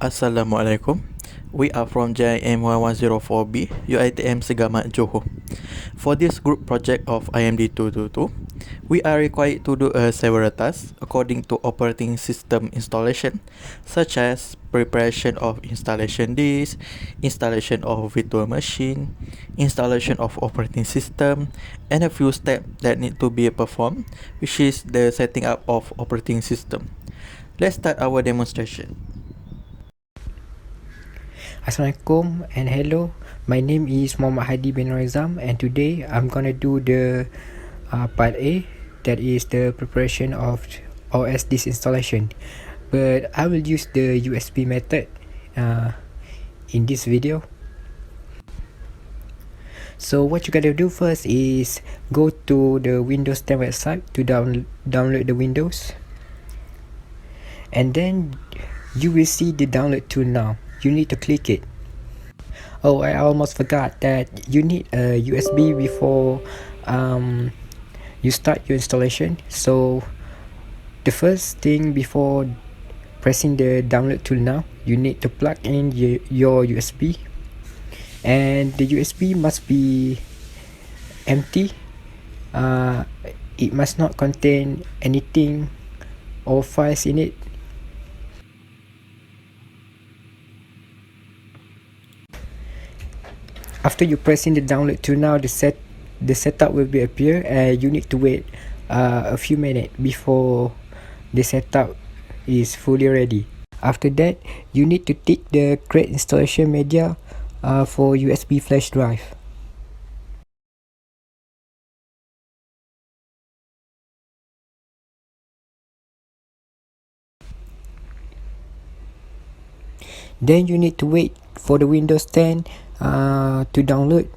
Assalamualaikum. We are from JIM1104B, UITM SEGAMAT Johor. For this group project of Imd222, we are required to do several tasks according to operating system installation, such as preparation of installation disk, installation of virtual machine, installation of operating system, and a few steps that need to be performed, which is the setting up of operating system. Let's start our demonstration. Assalamualaikum and hello, my name is MOHD bin NOREZAM, and today I'm gonna do the part A, that is the preparation of OS disk installation, but I will use the USB method in this video. So what you gotta do first is go to the Windows 10 website to download the Windows, and then you will see the download tool. Now you need to click it. Oh, I almost forgot that you need a USB before you start your installation. So the first thing before pressing the download tool now, you need to plug in your USB, and the USB must be empty. It must not contain anything or files in it. After you press in the download tool now, the setup will be appear, and you need to wait a few minutes before the setup is fully ready. After that, you need to tick the create installation media for USB flash drive. Then you need to wait for the Windows 10 to download.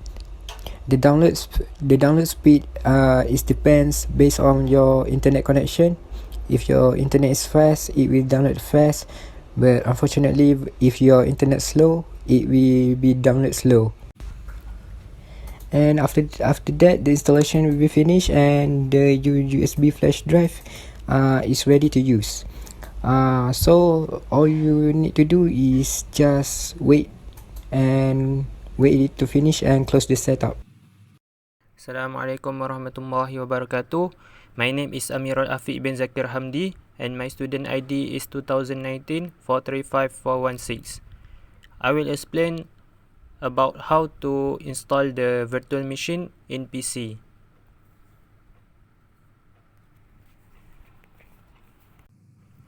The download speed is depends based on your internet connection. If your internet is fast, it will download fast, but unfortunately if your internet slow, it will be download slow. And after that, the installation will be finished, and the USB flash drive is ready to use. So all you need to do is just wait it to finish and close the setup. Assalamualaikum warahmatullahi wabarakatuh. My name is AMIRUL bin ZAKIR HAMDI, and my student ID is 2019-435416. I will explain about how to install the virtual machine in PC.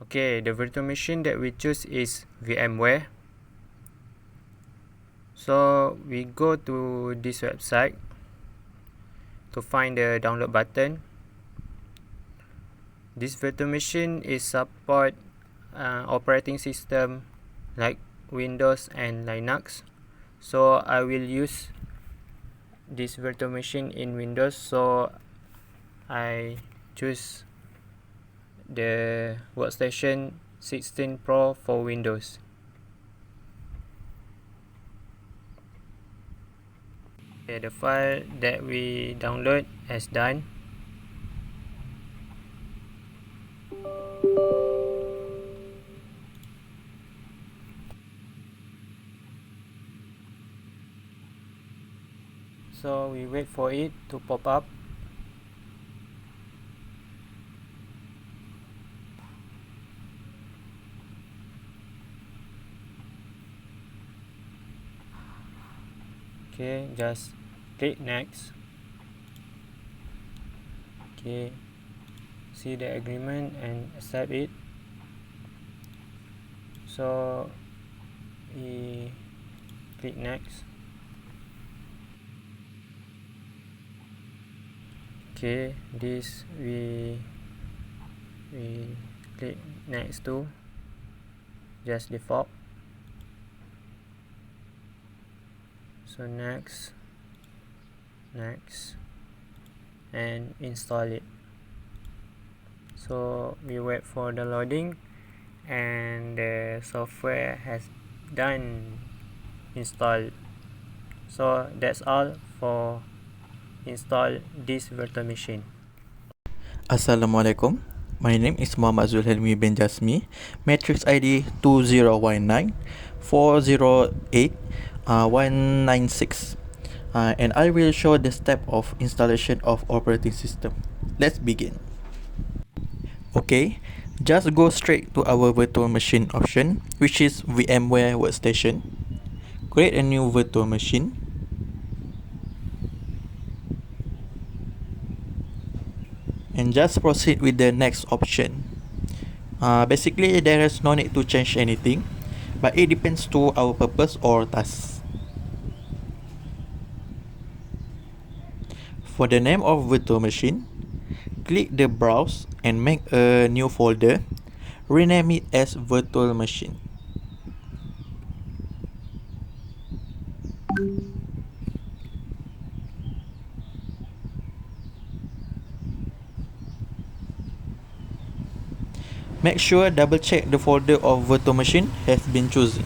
Okay, the virtual machine that we choose is VMware. So we go to this website to find the download button. This virtual machine is support operating system like Windows and Linux. So I will use this virtual machine in Windows, so I choose the workstation 16 Pro for Windows. Okay, the file that we download is done. So we wait for it to pop up. Okay, just click next. Okay, see the agreement and accept it. So we click next. Okay, this we click next to just default. So next, and install it. So we wait for the loading, and the software has done installed. So that's all for install this virtual machine. Assalamualaikum. My name is Muhammad ZULHELMI bin JASMI, matrix ID 2019 408 196, and I will show the step of installation of operating system. Let's begin. Okay, just go straight to our virtual machine option, which is VMware Workstation. Create a new virtual machine. And just proceed with the next option. Basically, there is no need to change anything, but it depends to our purpose or task. For the name of virtual machine, click the browse and make a new folder. Rename it as virtual machine. Make sure double check the folder of virtual machine has been chosen.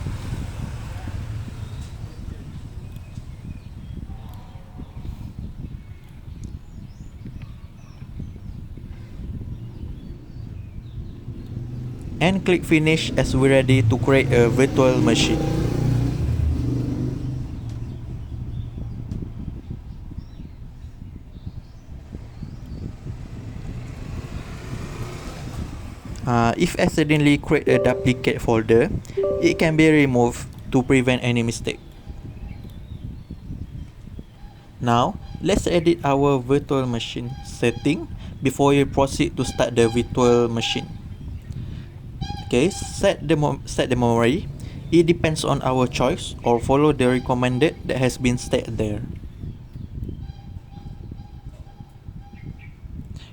And click finish as we're ready to create a virtual machine. If accidentally create a duplicate folder, it can be removed to prevent any mistake. Now, let's edit our virtual machine setting before you proceed to start the virtual machine. Okay, set the memory. It depends on our choice, or follow the recommended that has been set there.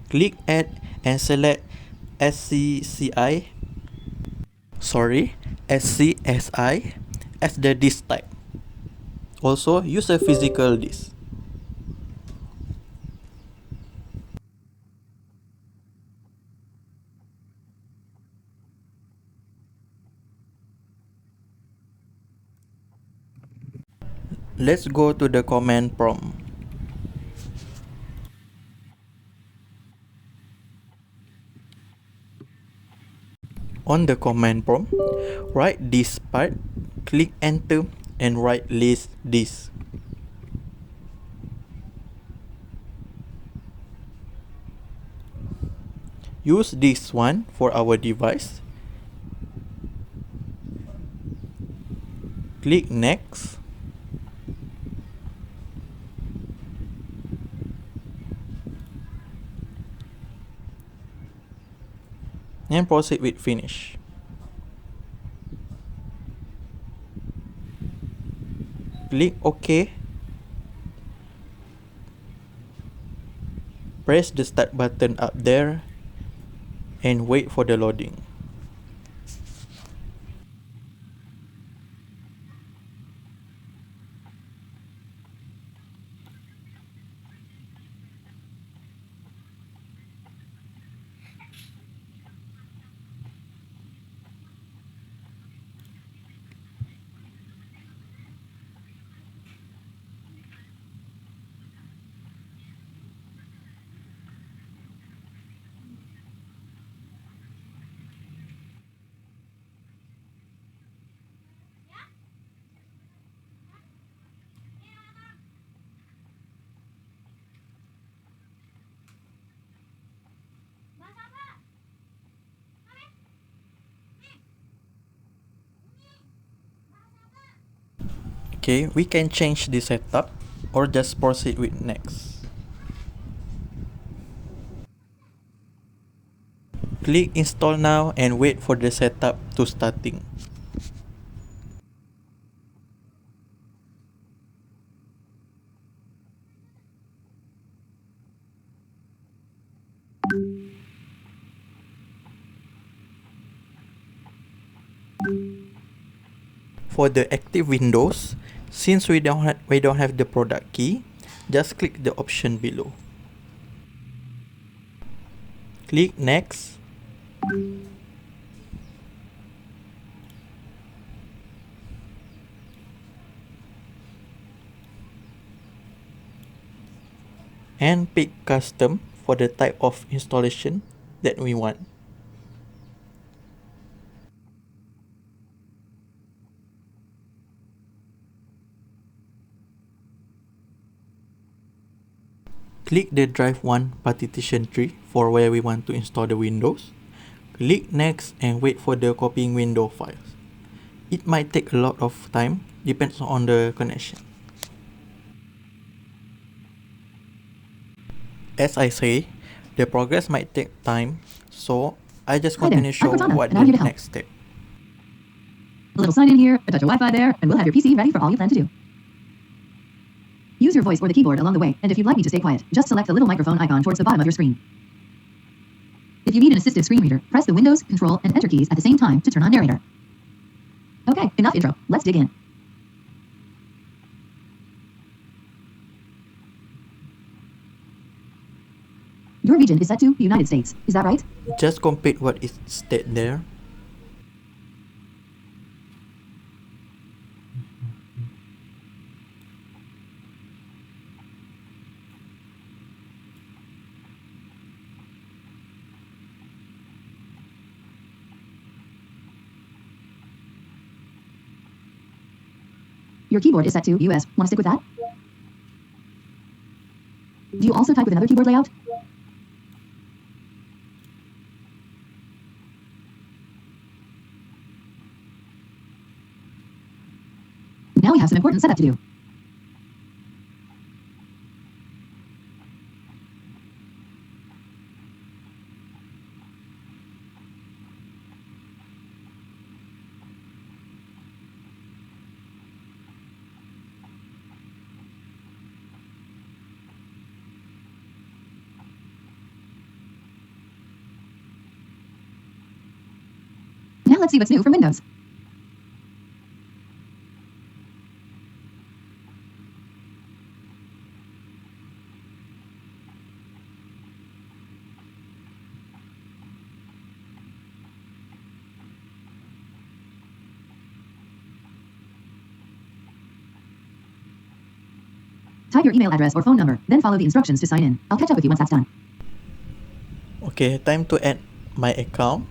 Click Add and select SCSI as the disk type. Also, use a physical disk. Let's go to the command prompt. On the command prompt, write this part, click enter and write list this. Use this one for our device. Click next. And proceed with finish. Click OK. Press the start button up there and wait for the loading. Okay, we can change the setup or just proceed with next. Click install now and wait for the setup to starting. For the active Windows, since we don't have the product key, just click the option below. Click next. And pick custom for the type of installation that we want. Click the Drive 1 partition tree for where we want to install the windows. Click Next and wait for the copying window files. It might take a lot of time, depends on the connection. As I say, the progress might take time, so I just continue to show what the next step. A little sign in here, a touch of Wi-Fi there, and we'll have your PC ready for all you plan to do. Use your voice or the keyboard along the way, and if you'd like me to stay quiet, just select the little microphone icon towards the bottom of your screen. If you need an assistive screen reader, press the Windows, Control, and Enter keys at the same time to turn on narrator. Okay, enough intro. Let's dig in. Your region is set to United States. Is that right? Just complete what is stated there. Your keyboard is set to US. Want to stick with that? Do you also type with another keyboard layout? Now we have some important setup to do. Now let's see what's new from Windows. Type your email address or phone number, then follow the instructions to sign in. I'll catch up with you once that's done. Okay, time to add my account.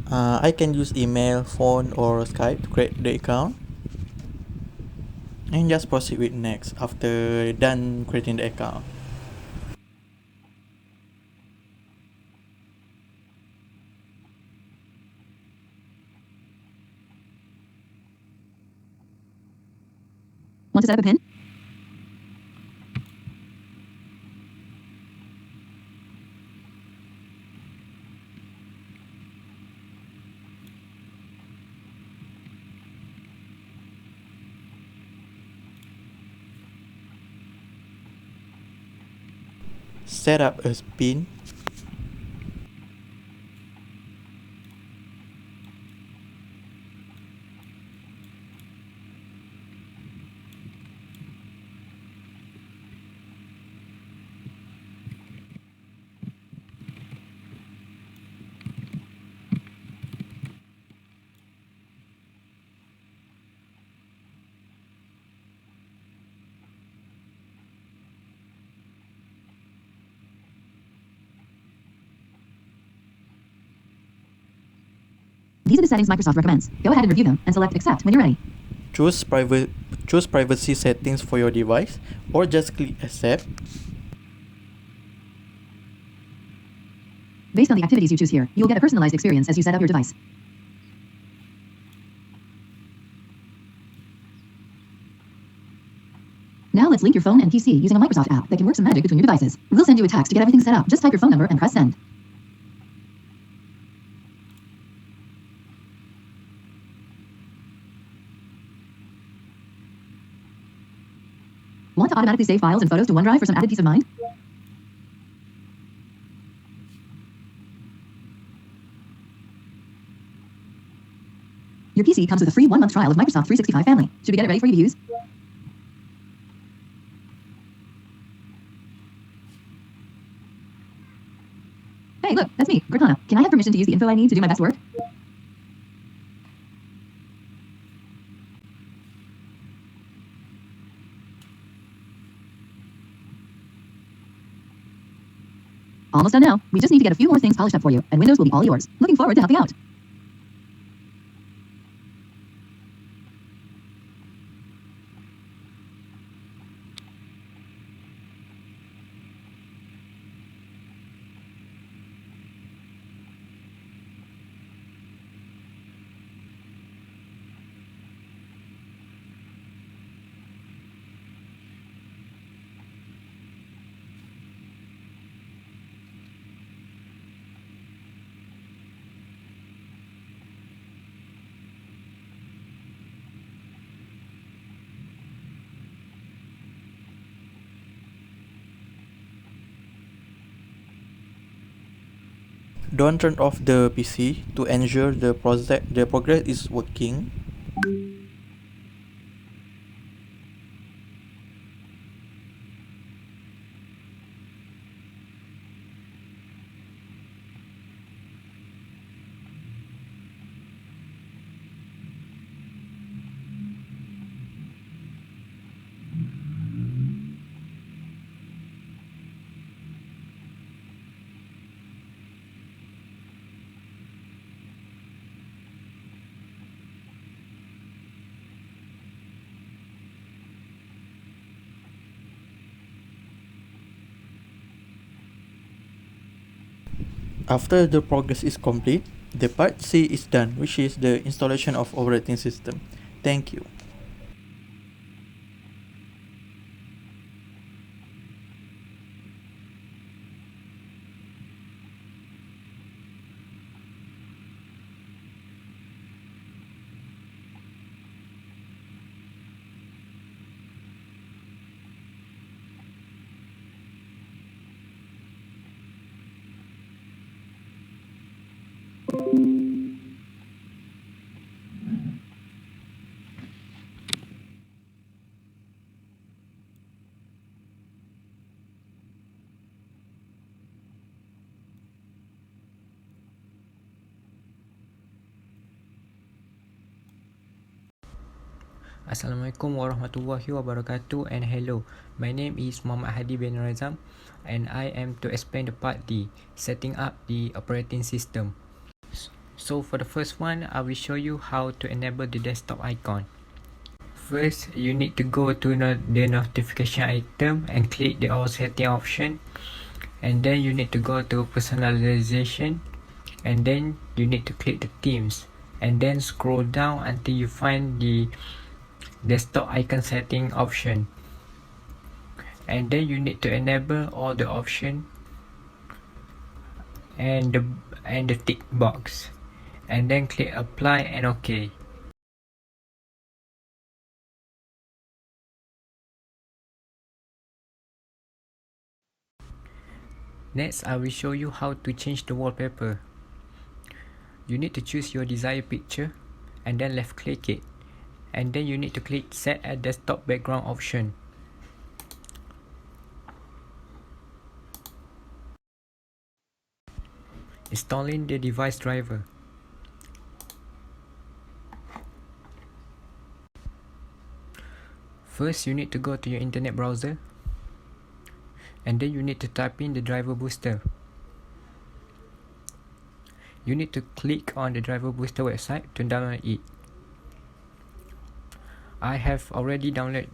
I can use email, phone, or Skype to create the account. And just proceed with next after done creating the account. Want to set up a pin? Set up a pin. These are the settings Microsoft recommends. Go ahead and review them and select Accept when you're ready. Choose privacy settings for your device, or just click Accept. Based on the activities you choose here, you'll get a personalized experience as you set up your device. Now let's link your phone and PC using a Microsoft app that can work some magic between your devices. We'll send you a text to get everything set up. Just type your phone number and press send. Want to automatically save files and photos to OneDrive for some added peace of mind? Your PC comes with a free 1-month trial of Microsoft 365 Family. Should we get it ready for you to use? Hey, look, that's me, Cortana. Can I have permission to use the info I need to do my best work? Almost done now. We just need to get a few more things polished up for you, and Windows will be all yours. Looking forward to helping out. Don't turn off the PC to ensure the progress is working. After the progress is complete, the part C is done, which is the installation of operating system. Thank you. Assalamualaikum warahmatullahi wabarakatuh and hello. My name is Muhammad Hadi bin NOREZAM and I am to explain the part D, setting up the operating system. So for the first one, I will show you how to enable the desktop icon. First, you need to go to the notification item and click the all setting option, and then you need to go to personalization, and then you need to click the themes, and then scroll down until you find the desktop icon setting option, and then you need to enable all the option and the tick box, and then click apply and OK. Next, I will show you how to change the wallpaper. You need to choose your desired picture and then left click it, and then you need to click set a desktop background option. Installing the device driver. First, you need to go to your internet browser, and then you need to type in the driver booster. You need to click on the driver booster website to download it. I have already downloaded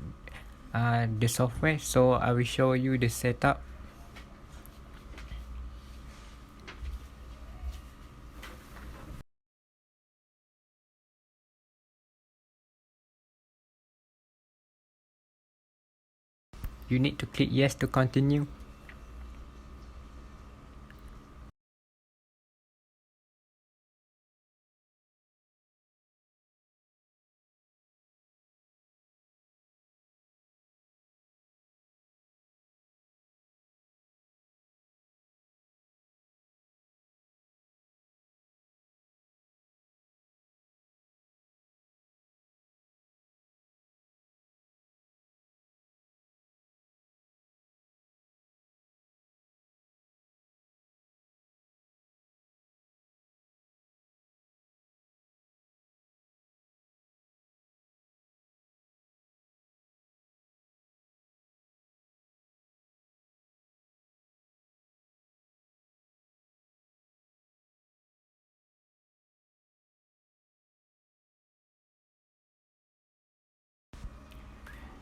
the software, so I will show you the setup. You need to click yes to continue.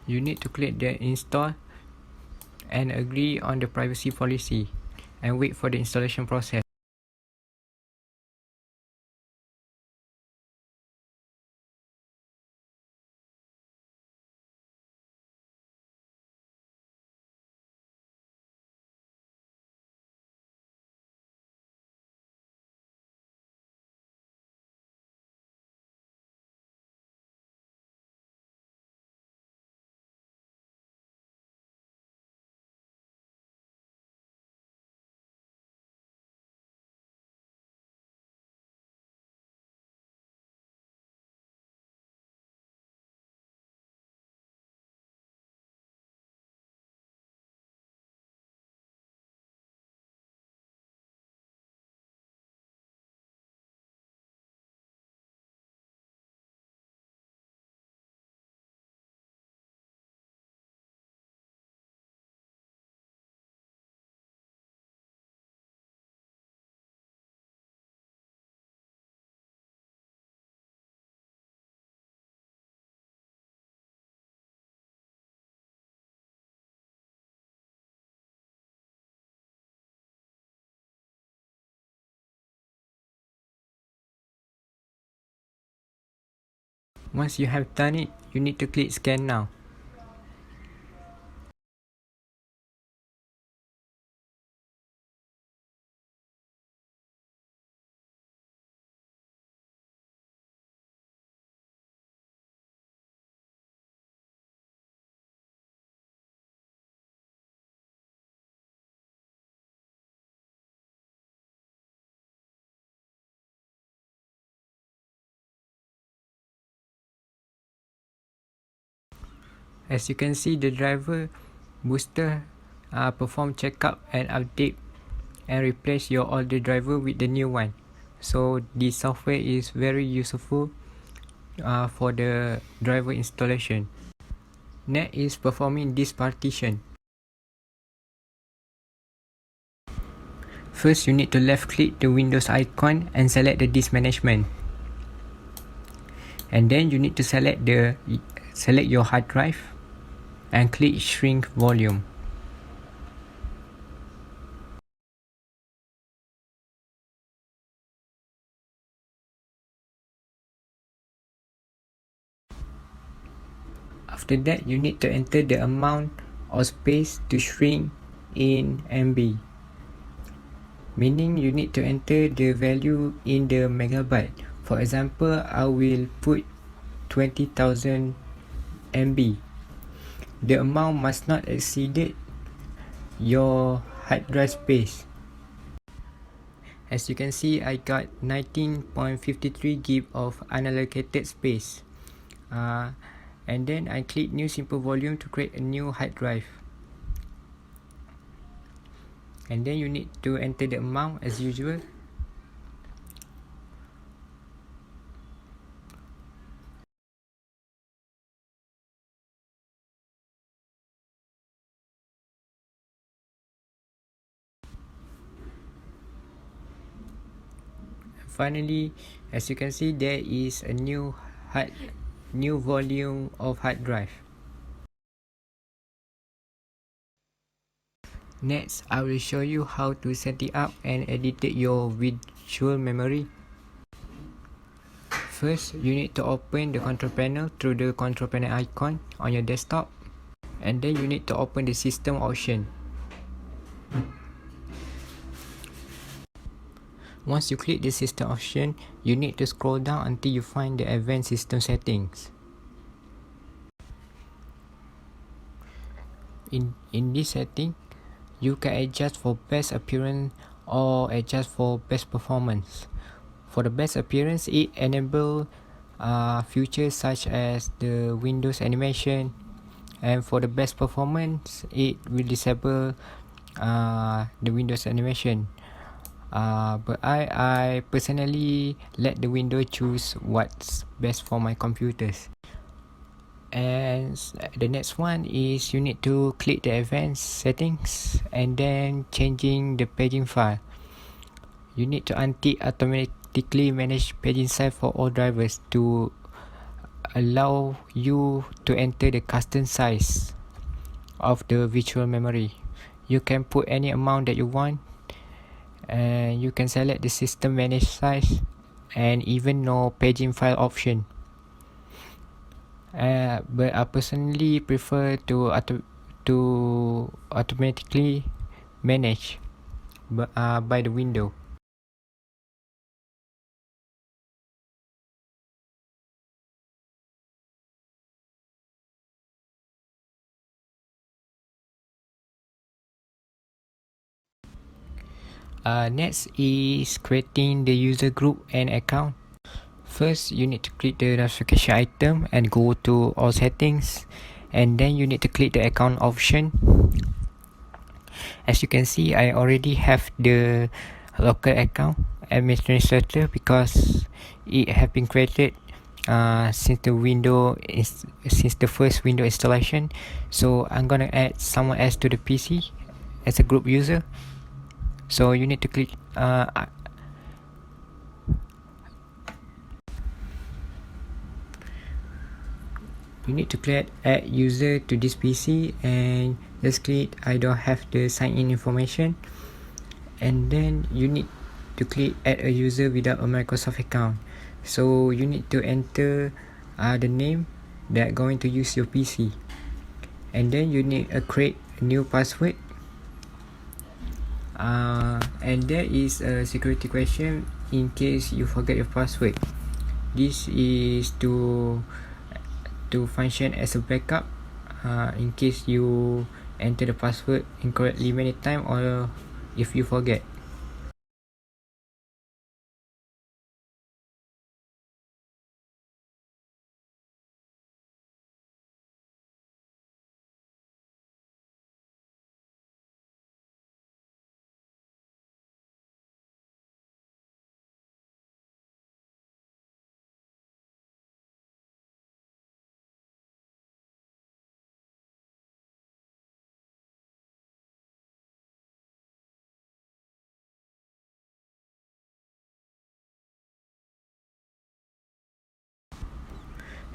You need to click the install and agree on the privacy policy and wait for the installation process. Once you have done it, you need to click scan now. As you can see, the driver booster perform checkup and update and replace your older driver with the new one. So this software is very useful for the driver installation. Next is performing disk partition. First, you need to left click the Windows icon and select the disk management. And then you need to select your hard drive and click shrink volume. After that, you need to enter the amount of space to shrink in MB. Meaning you need to enter the value in the megabyte. For example, I will put 20,000 MB. The amount must not exceed your hard drive space. As you can see, I got 19.53 GB of unallocated space. And then I click new simple volume to create a new hard drive. And then you need to enter the amount as usual. Finally, as you can see, there is a new volume of hard drive. Next, I will show you how to set it up and edit your virtual memory. First, you need to open the control panel through the control panel icon on your desktop, and then you need to open the system option. Once you click the system option, you need to scroll down until you find the advanced system settings. In this setting, you can adjust for best appearance or adjust for best performance. For the best appearance, it enables features such as the Windows animation, and for the best performance, it will disable the Windows animation. But I personally let the window choose what's best for my computers. And the next one is you need to click the advanced settings and then changing the paging file. You need to untick automatically manage paging size for all drivers to allow you to enter the custom size of the virtual memory. You can put any amount that you want, and you can select the system manage size and even no paging file option. But I personally prefer to automatically manage by the window. Next is creating the user group and account. First, you need to click the notification item and go to all settings, and then you need to click the account option. As you can see, I already have the local account administrator because it has been created since the first window installation. So I'm gonna add someone else to the PC as a group user. So you need to click add user to this PC, and just click I don't have the sign in information, and then you need to click add a user without a Microsoft account. So you need to enter the name that going to use your PC, and then you need to create a new password, and there is a security question in case you forget your password. This is to function as a backup in case you enter the password incorrectly many times, or if you forget.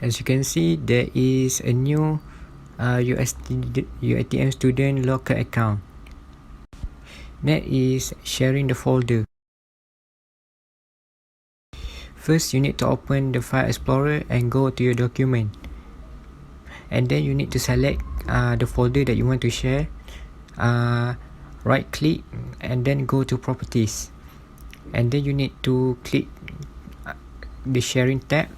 As you can see, there is a new UITM student local account. That is sharing the folder. First, you need to open the File Explorer and go to your document, and then you need to select the folder that you want to share. Right click and then go to Properties, and then you need to click the Sharing tab.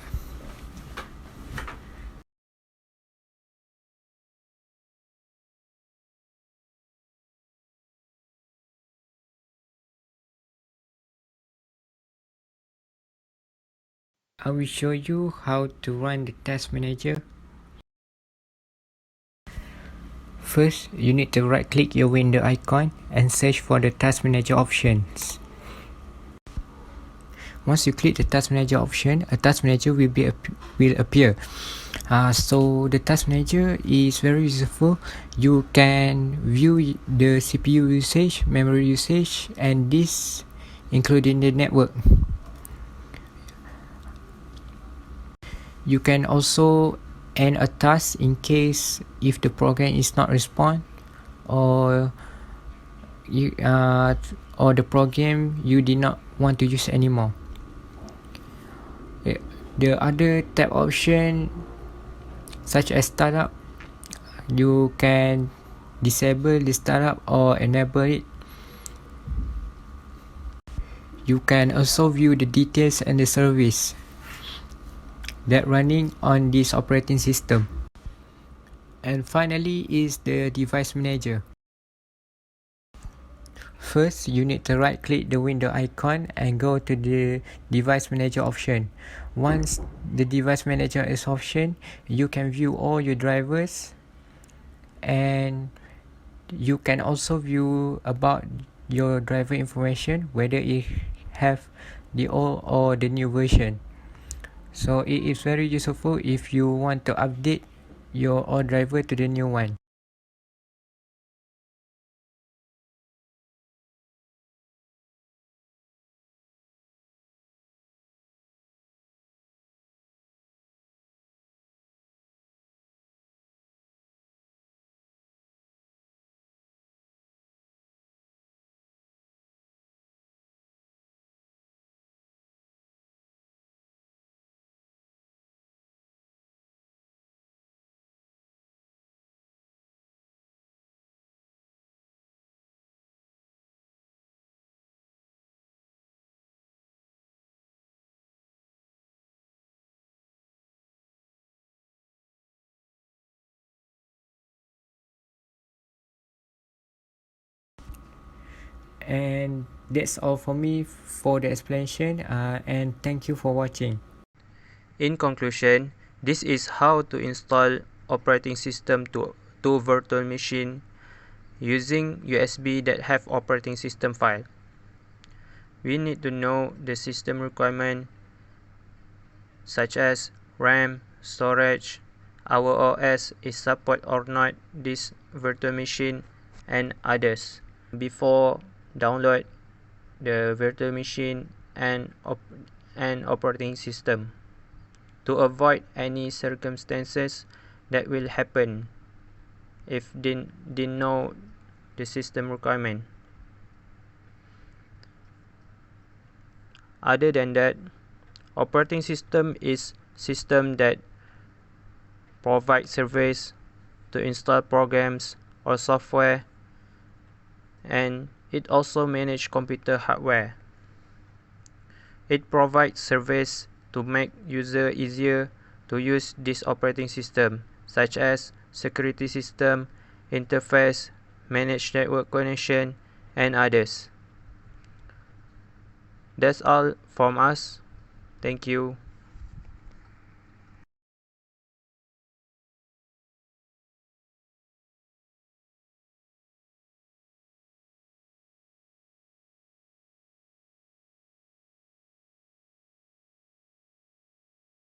I will show you how to run the task manager. First, you need to right click your window icon and search for the task manager options. Once you click the task manager option, a task manager will appear. So the task manager is very useful. You can view the CPU usage, memory usage, and this including the network. You can also end a task in case if the program is not respond, or the program you did not want to use anymore. The other tab option, such as startup, you can disable the startup or enable it. You can also view the details and the service that running on this operating system. And finally is the device manager. First, you need to right click the window icon and go to the device manager option. Once the device manager is option, you can view all your drivers, and you can also view about your driver information, whether it have the old or the new version. So it is very useful if you want to update your old driver to the new one. And that's all for me for the explanation, and thank you for watching. In conclusion, this is how to install operating system to virtual machine using USB that have operating system file. We need to know the system requirement such as RAM, storage, our OS is support or not this virtual machine, and others before download the virtual machine and operating system, to avoid any circumstances that will happen if didn't know the system requirement. Other than that, operating system is system that provide service, to install programs or software, and it also manages computer hardware. It provides service to make user easier to use this operating system, such as security system, interface, managed network connection, and others. That's all from us. Thank you.